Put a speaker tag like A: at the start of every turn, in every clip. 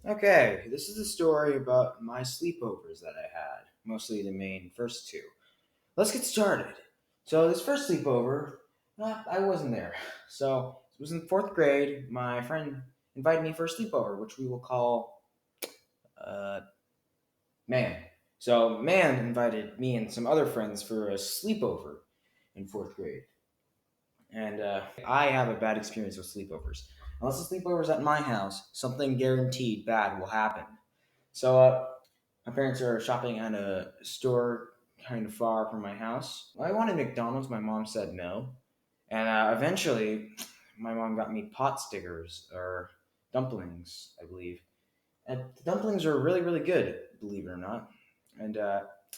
A: Okay, this is a story about my sleepovers that I had, mostly the main first two. Let's get started. So, this first sleepover, I wasn't there. So, it was in fourth grade. My friend invited me for a sleepover, which we will call uh, Man. So, Man invited me and some other friends for a sleepover in fourth grade. And I have a bad experience with sleepovers. Unless the sleepover's at my house, something guaranteed bad will happen. So, my parents are shopping at a store kind of far from my house. I wanted McDonald's. My mom said no. And eventually, my mom got me pot stickers or dumplings, I believe. And the dumplings are really, really good, believe it or not. And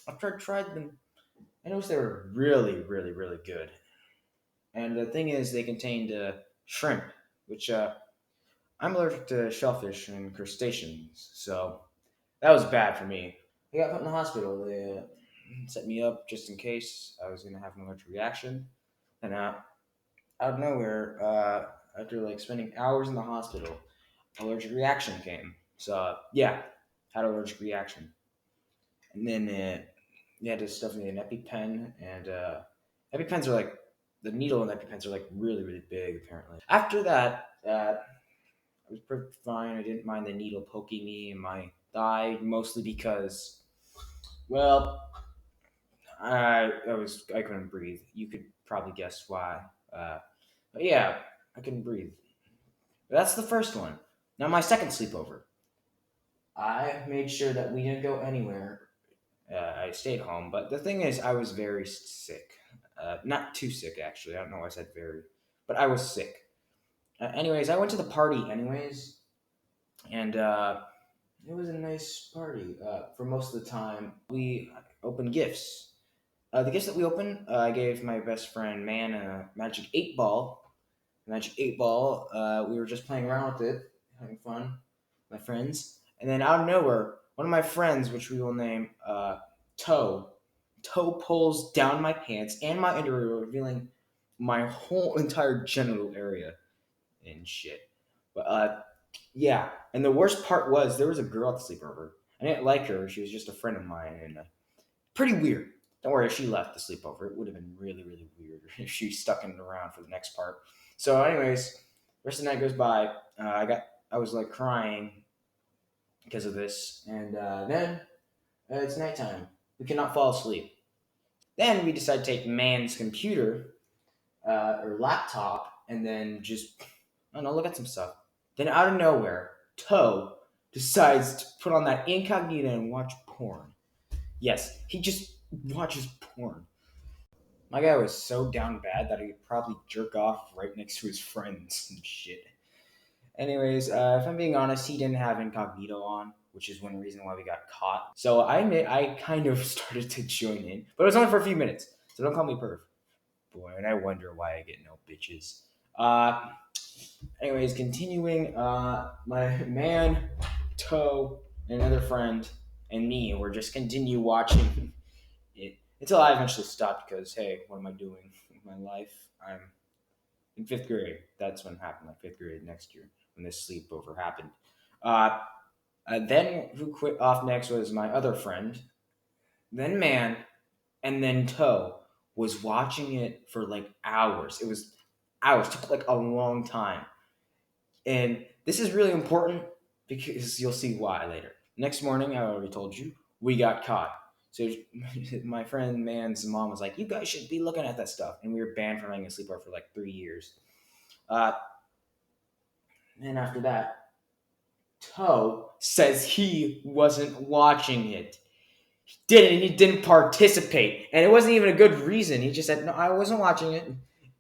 A: after I tried them, I noticed they were really, really, really good. And the thing is, they contained shrimp, which I'm allergic to shellfish and crustaceans. So that was bad for me. I got put in the hospital. They set me up just in case I was going to have an allergic reaction. And out of nowhere, after like spending hours in the hospital, allergic reaction came. So yeah, had an allergic reaction. And then they had to stuff me in an EpiPen, and EpiPens are like the needle and EpiPens are like really really big apparently. After that, I was perfectly fine. I didn't mind the needle poking me in my thigh, mostly because, well, I couldn't breathe. You could probably guess why. But yeah, I couldn't breathe. That's the first one. Now my second sleepover. I made sure that we didn't go anywhere. I stayed home, but the thing is, I was very sick. Not too sick actually. I don't know why I said very, but I was sick. Anyways, I went to the party anyways, and it was a nice party. For most of the time, we opened gifts. The gifts that we opened, I gave my best friend Man a magic 8 ball. Magic 8 ball. We were just playing around with it, having fun, my friends. And then out of nowhere, one of my friends, which we will name Toe, Toe pulls down my pants and my underwear, revealing my whole entire genital area and shit. But yeah, and the worst part was there was a girl at the sleepover. I didn't like her. She was just a friend of mine, and pretty weird. Don't worry, if she left the sleepover, it would have been really, really weird if she stuck in around for the next part. So, anyways, rest of the night goes by. I was like crying because of this, and then it's nighttime. We cannot fall asleep. Then we decide to take Man's computer or laptop, and then just I don't know, look at some stuff. Then out of nowhere, Toe decides to put on that incognito and watch porn. Yes, he just watches porn. My guy was so down bad that he could probably jerk off right next to his friends and shit. Anyways, if I'm being honest, he didn't have incognito on, which is one reason why we got caught. So I admit I kind of started to join in, but it was only for a few minutes. So don't call me perv, boy. And I wonder why I get no bitches. Uh, anyways, continuing. My man, Toe, and another friend, and me were just continue watching it until I eventually stopped because hey, what am I doing with my life? I'm in fifth grade. That's when it happened, like fifth grade next year when this sleepover happened. Uh, then who quit off next was my other friend, then Man, and then Toe was watching it for like hours. It was hours, took like a long time. And this is really important because you'll see why later. Next morning, I already told you, we got caught. So my friend Man's mom was like, "You guys should be looking at that stuff," and we were banned from having a sleepover for like 3 years. Uh, and after that, Toe says he wasn't watching it. He didn't participate, and it wasn't even a good reason. He just said, "No, I wasn't watching it."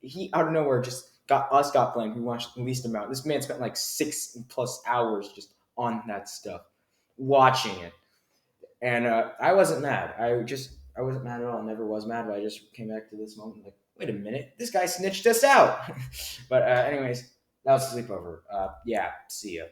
A: He out of nowhere just got blamed. We watched the least amount. This man spent like 6+ hours just on that stuff, watching it, and I wasn't mad. I wasn't mad at all. I never was mad, but I just came back to this moment like, wait a minute, this guy snitched us out. But anyways, that was sleepover. Yeah, see ya.